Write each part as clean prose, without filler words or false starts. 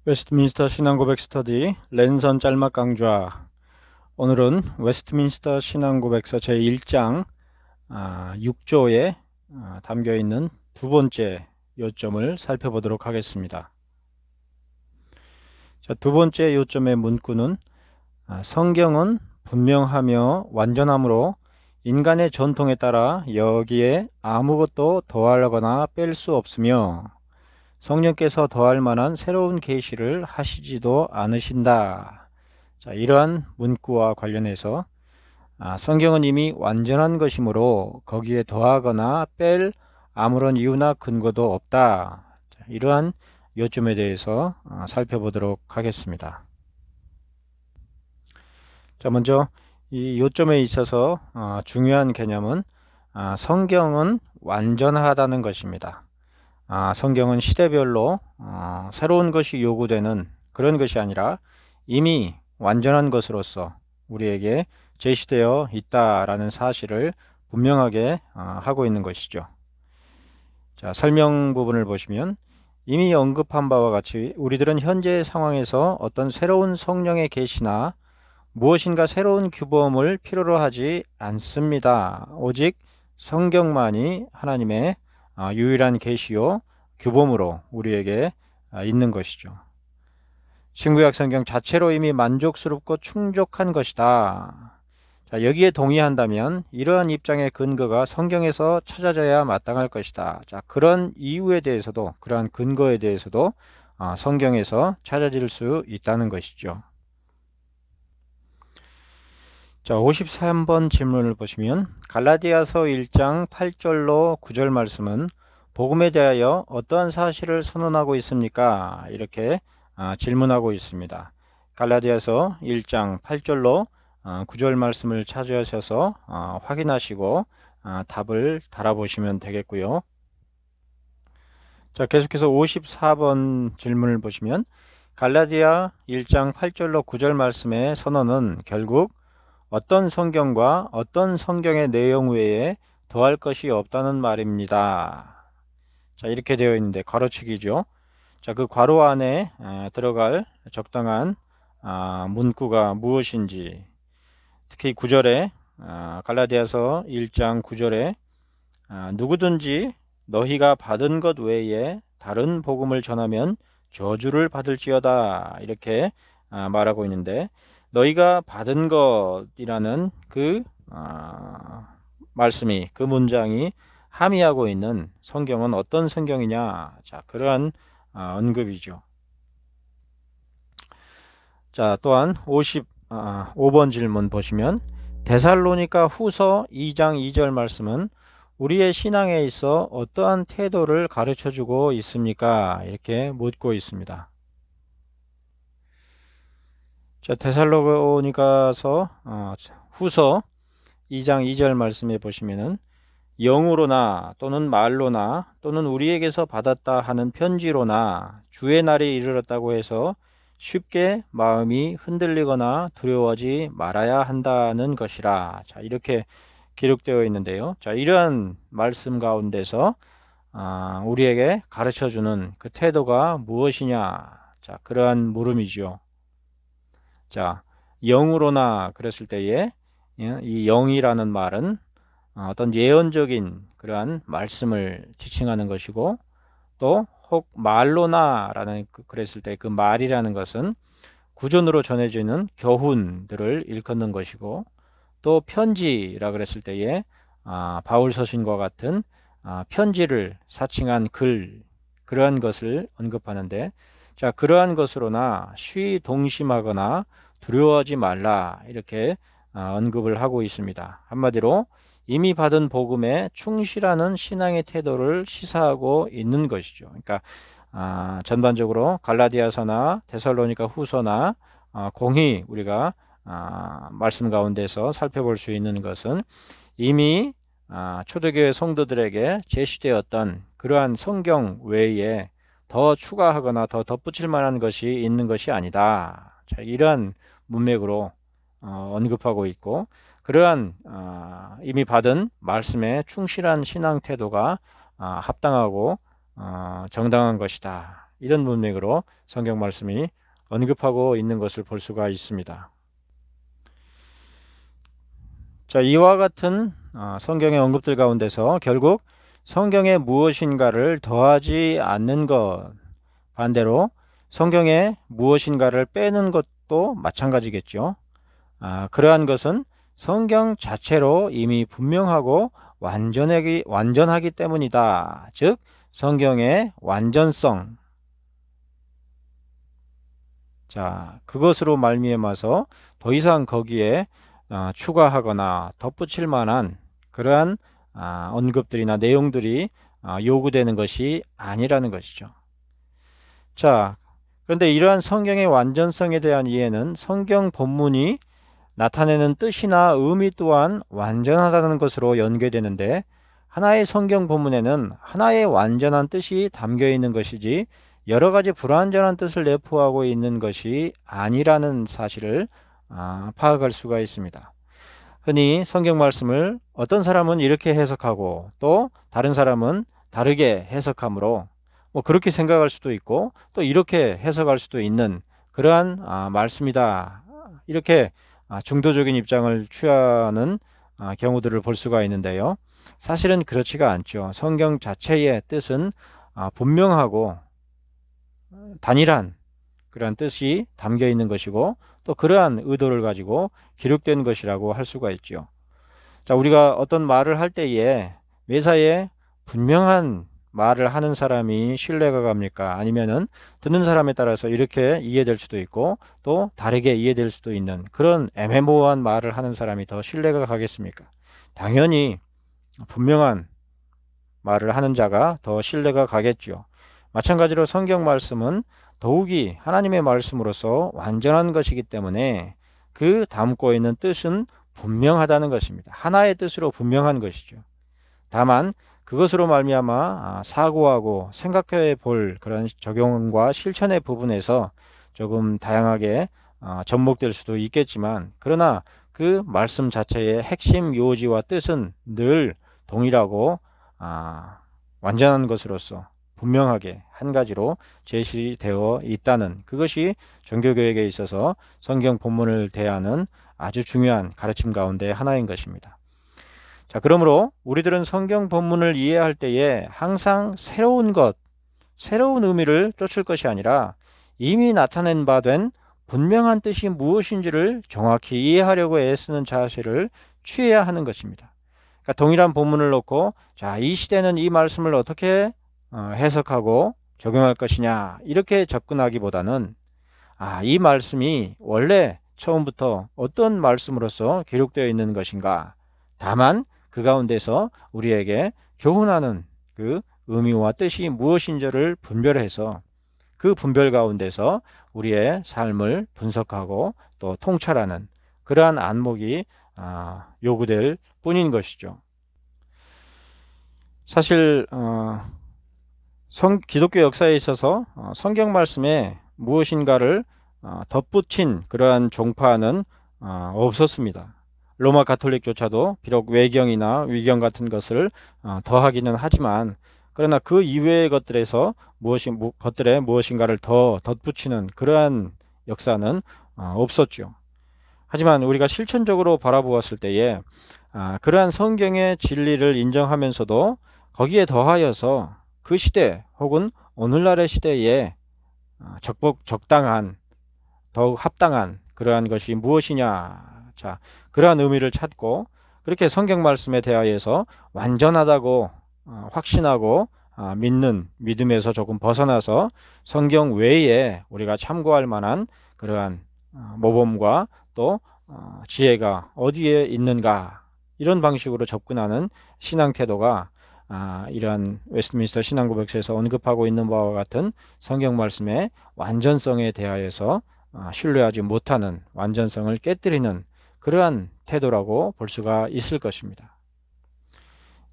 웨스트민스터 신앙고백 스터디 랜선 짤막 강좌. 오늘은 웨스트민스터 신앙고백서 제1장 6조에 담겨있는 두 번째 요점을 살펴보도록 하겠습니다. 자, 두 번째 요점의 문구는 성경은 분명하며 완전하므로 인간의 전통에 따라 여기에 아무것도 더하거나 뺄 수 없으며 성령께서 더할 만한 새로운 계시를 하시지도 않으신다. 자, 이러한 문구와 관련해서 성경은 이미 완전한 것이므로 거기에 더하거나 뺄 아무런 이유나 근거도 없다. 자, 이러한 요점에 대해서 살펴보도록 하겠습니다. 자, 먼저 이 요점에 있어서 중요한 개념은 성경은 완전하다는 것입니다. 성경은 시대별로 새로운 것이 요구되는 그런 것이 아니라 이미 완전한 것으로서 우리에게 제시되어 있다라는 사실을 분명하게 하고 있는 것이죠. 자, 설명 부분을 보시면 이미 언급한 바와 같이 우리들은 현재 상황에서 어떤 새로운 성령의 계시나 무엇인가 새로운 규범을 필요로 하지 않습니다. 오직 성경만이 하나님의 유일한 계시요 규범으로 우리에게 있는 것이죠. 신구약 성경 자체로 이미 만족스럽고 충족한 것이다. 자, 여기에 동의한다면 이러한 입장의 근거가 성경에서 찾아져야 마땅할 것이다. 자, 그런 이유에 대해서도 그러한 근거에 대해서도 성경에서 찾아질 수 있다는 것이죠. 자, 53번 질문을 보시면 갈라디아서 1장 8절로 9절 말씀은 복음에 대하여 어떠한 사실을 선언하고 있습니까? 이렇게 질문하고 있습니다. 갈라디아서 1장 8절로 9절 말씀을 찾으셔서 확인하시고 답을 달아보시면 되겠고요. 자, 계속해서 54번 질문을 보시면 갈라디아 1장 8절로 9절 말씀의 선언은 결국 어떤 성경과 어떤 성경의 내용 외에 더할 것이 없다는 말입니다. 자, 이렇게 되어 있는데 괄호치기죠. 자, 그 괄호 안에 들어갈 적당한 문구가 무엇인지, 특히 9절에 갈라디아서 1장 9절에 누구든지 너희가 받은 것 외에 다른 복음을 전하면 저주를 받을지어다, 이렇게 말하고 있는데 너희가 받은 것이라는 그 말씀이, 그 문장이 함의하고 있는 성경은 어떤 성경이냐? 자, 그러한 언급이죠. 자, 또한 55번 질문 보시면 데살로니가 후서 2장 2절 말씀은 우리의 신앙에 있어 어떠한 태도를 가르쳐주고 있습니까? 이렇게 묻고 있습니다. 자, 데살로니가서 후서 2장 2절 말씀에 보시면은 영으로나 또는 말로나 또는 우리에게서 받았다 하는 편지로나 주의 날이 이르렀다고 해서 쉽게 마음이 흔들리거나 두려워하지 말아야 한다는 것이라. 자, 이렇게 기록되어 있는데요. 자, 이러한 말씀 가운데서 우리에게 가르쳐주는 그 태도가 무엇이냐? 자, 그러한 물음이죠. 자, 영으로나 그랬을 때에 이 영이라는 말은 어떤 예언적인 그러한 말씀을 지칭하는 것이고, 또 혹 말로나라는 그랬을 때 그 말이라는 것은 구전으로 전해지는 교훈들을 일컫는 것이고, 또 편지라 그랬을 때에 바울 서신과 같은 편지를 사칭한 글, 그러한 것을 언급하는데, 자, 그러한 것으로나 쉬 동심하거나 두려워하지 말라, 이렇게 언급을 하고 있습니다. 한마디로 이미 받은 복음에 충실하는 신앙의 태도를 시사하고 있는 것이죠. 그러니까 전반적으로 갈라디아서나 데살로니가 후서나 공히 우리가 말씀 가운데서 살펴볼 수 있는 것은 이미 초대교회 성도들에게 제시되었던 그러한 성경 외에 더 추가하거나 더 덧붙일 만한 것이 있는 것이 아니다. 자, 이러한 문맥으로 언급하고 있고, 그러한 이미 받은 말씀에 충실한 신앙 태도가 합당하고 정당한 것이다. 이런 문맥으로 성경 말씀이 언급하고 있는 것을 볼 수가 있습니다. 자, 이와 같은 성경의 언급들 가운데서 결국 성경에 무엇인가를 더하지 않는 것, 반대로 성경에 무엇인가를 빼는 것도 마찬가지겠죠. 그러한 것은 성경 자체로 이미 분명하고 완전하기 때문이다. 즉 성경의 완전성, 자, 그것으로 말미암아서 더 이상 거기에 추가하거나 덧붙일 만한 그러한 언급들이나 내용들이 요구되는 것이 아니라는 것이죠. 자, 그런데 이러한 성경의 완전성에 대한 이해는 성경 본문이 나타내는 뜻이나 의미 또한 완전하다는 것으로 연계되는데, 하나의 성경 본문에는 하나의 완전한 뜻이 담겨 있는 것이지 여러 가지 불완전한 뜻을 내포하고 있는 것이 아니라는 사실을 파악할 수가 있습니다. 흔히 성경 말씀을 어떤 사람은 이렇게 해석하고 또 다른 사람은 다르게 해석하므로 그렇게 생각할 수도 있고 또 이렇게 해석할 수도 있는 그러한 말씀이다. 이렇게 중도적인 입장을 취하는 경우들을 볼 수가 있는데요. 사실은 그렇지가 않죠. 성경 자체의 뜻은 분명하고 단일한 그러한 뜻이 담겨 있는 것이고 또 그러한 의도를 가지고 기록된 것이라고 할 수가 있죠. 자, 우리가 어떤 말을 할 때에 매사에 분명한 말을 하는 사람이 신뢰가 갑니까? 아니면은 듣는 사람에 따라서 이렇게 이해될 수도 있고 또 다르게 이해될 수도 있는 그런 애매모호한 말을 하는 사람이 더 신뢰가 가겠습니까? 당연히 분명한 말을 하는 자가 더 신뢰가 가겠죠. 마찬가지로 성경 말씀은 더욱이 하나님의 말씀으로서 완전한 것이기 때문에 그 담고 있는 뜻은 분명하다는 것입니다. 하나의 뜻으로 분명한 것이죠. 다만 그것으로 말미암아 사고하고 생각해 볼 그런 적용과 실천의 부분에서 조금 다양하게 접목될 수도 있겠지만, 그러나 그 말씀 자체의 핵심 요지와 뜻은 늘 동일하고 완전한 것으로서 분명하게 한 가지로 제시되어 있다는, 그것이 종교교육에 있어서 성경 본문을 대하는 아주 중요한 가르침 가운데 하나인 것입니다. 자, 그러므로 우리들은 성경 본문을 이해할 때에 항상 새로운 것, 새로운 의미를 쫓을 것이 아니라 이미 나타낸 바 된 분명한 뜻이 무엇인지를 정확히 이해하려고 애쓰는 자세를 취해야 하는 것입니다. 그러니까 동일한 본문을 놓고 자, 이 시대는 이 말씀을 어떻게 해석하고 적용할 것이냐 이렇게 접근하기보다는 이 말씀이 원래 처음부터 어떤 말씀으로서 기록되어 있는 것인가, 다만 그 가운데서 우리에게 교훈하는 그 의미와 뜻이 무엇인지를 분별해서 그 분별 가운데서 우리의 삶을 분석하고 또 통찰하는 그러한 안목이 요구될 뿐인 것이죠. 사실 기독교 역사에 있어서 성경 말씀에 무엇인가를 덧붙인 그러한 종파는 없었습니다. 로마 가톨릭조차도 비록 외경이나 위경 같은 것을 더하기는 하지만, 그러나 그 이외의 것들에 무엇인가를 더 덧붙이는 그러한 역사는 없었죠. 하지만 우리가 실천적으로 바라보았을 때에 그러한 성경의 진리를 인정하면서도 거기에 더하여서 그 시대 혹은 오늘날의 시대에 적당한, 더욱 합당한 그러한 것이 무엇이냐, 자, 그러한 의미를 찾고 그렇게 성경 말씀에 대하여서 완전하다고 확신하고 믿는 믿음에서 조금 벗어나서 성경 외에 우리가 참고할 만한 그러한 모범과 또 지혜가 어디에 있는가, 이런 방식으로 접근하는 신앙 태도가 이러한 웨스트민스터 신앙고백서에서 언급하고 있는 바와 같은 성경 말씀의 완전성에 대하여서 신뢰하지 못하는, 완전성을 깨뜨리는 그러한 태도라고 볼 수가 있을 것입니다.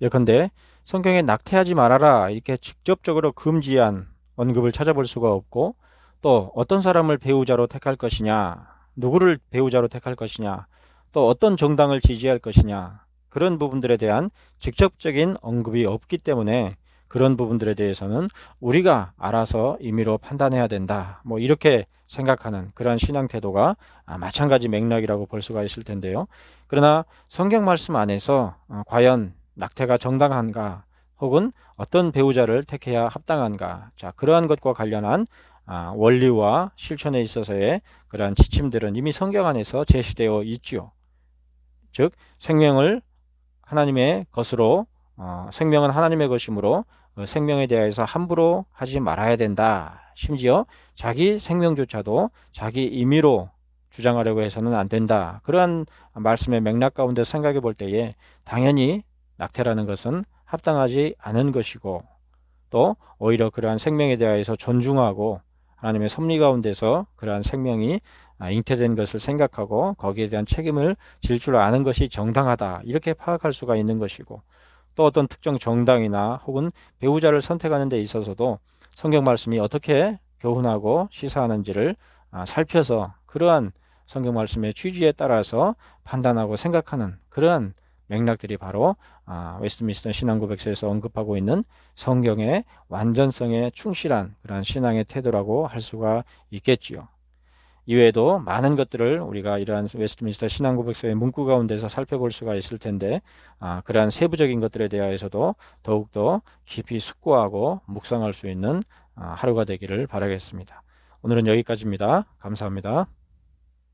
예컨대 성경에 낙태하지 말아라 이렇게 직접적으로 금지한 언급을 찾아볼 수가 없고, 또 어떤 사람을 배우자로 택할 것이냐, 누구를 배우자로 택할 것이냐, 또 어떤 정당을 지지할 것이냐, 그런 부분들에 대한 직접적인 언급이 없기 때문에 그런 부분들에 대해서는 우리가 알아서 임의로 판단해야 된다. 뭐 이렇게 생각하는 그러한 신앙 태도가 마찬가지 맥락이라고 볼 수가 있을 텐데요. 그러나 성경 말씀 안에서 과연 낙태가 정당한가 혹은 어떤 배우자를 택해야 합당한가, 자, 그러한 것과 관련한 원리와 실천에 있어서의 그러한 지침들은 이미 성경 안에서 제시되어 있지요. 즉 생명을 하나님의 것으로 생명은 하나님의 것이므로 생명에 대해서 함부로 하지 말아야 된다. 심지어 자기 생명조차도 자기 임의로 주장하려고 해서는 안 된다. 그러한 말씀의 맥락 가운데 생각해 볼 때에 당연히 낙태라는 것은 합당하지 않은 것이고 또 오히려 그러한 생명에 대하여서 존중하고 하나님의 섭리 가운데서 그러한 생명이 잉태된 것을 생각하고 거기에 대한 책임을 질 줄 아는 것이 정당하다. 이렇게 파악할 수가 있는 것이고 또 어떤 특정 정당이나 혹은 배우자를 선택하는 데 있어서도 성경 말씀이 어떻게 교훈하고 시사하는지를 살펴서 그러한 성경 말씀의 취지에 따라서 판단하고 생각하는 그러한 맥락들이 바로 웨스트민스터 신앙고백서에서 언급하고 있는 성경의 완전성에 충실한 그러한 신앙의 태도라고 할 수가 있겠지요. 이외에도 많은 것들을 우리가 이러한 웨스트민스터 신앙고백서의 문구 가운데서 살펴볼 수가 있을 텐데 그러한 세부적인 것들에 대하여서도 더욱더 깊이 숙고하고 묵상할 수 있는 하루가 되기를 바라겠습니다. 오늘은 여기까지입니다. 감사합니다.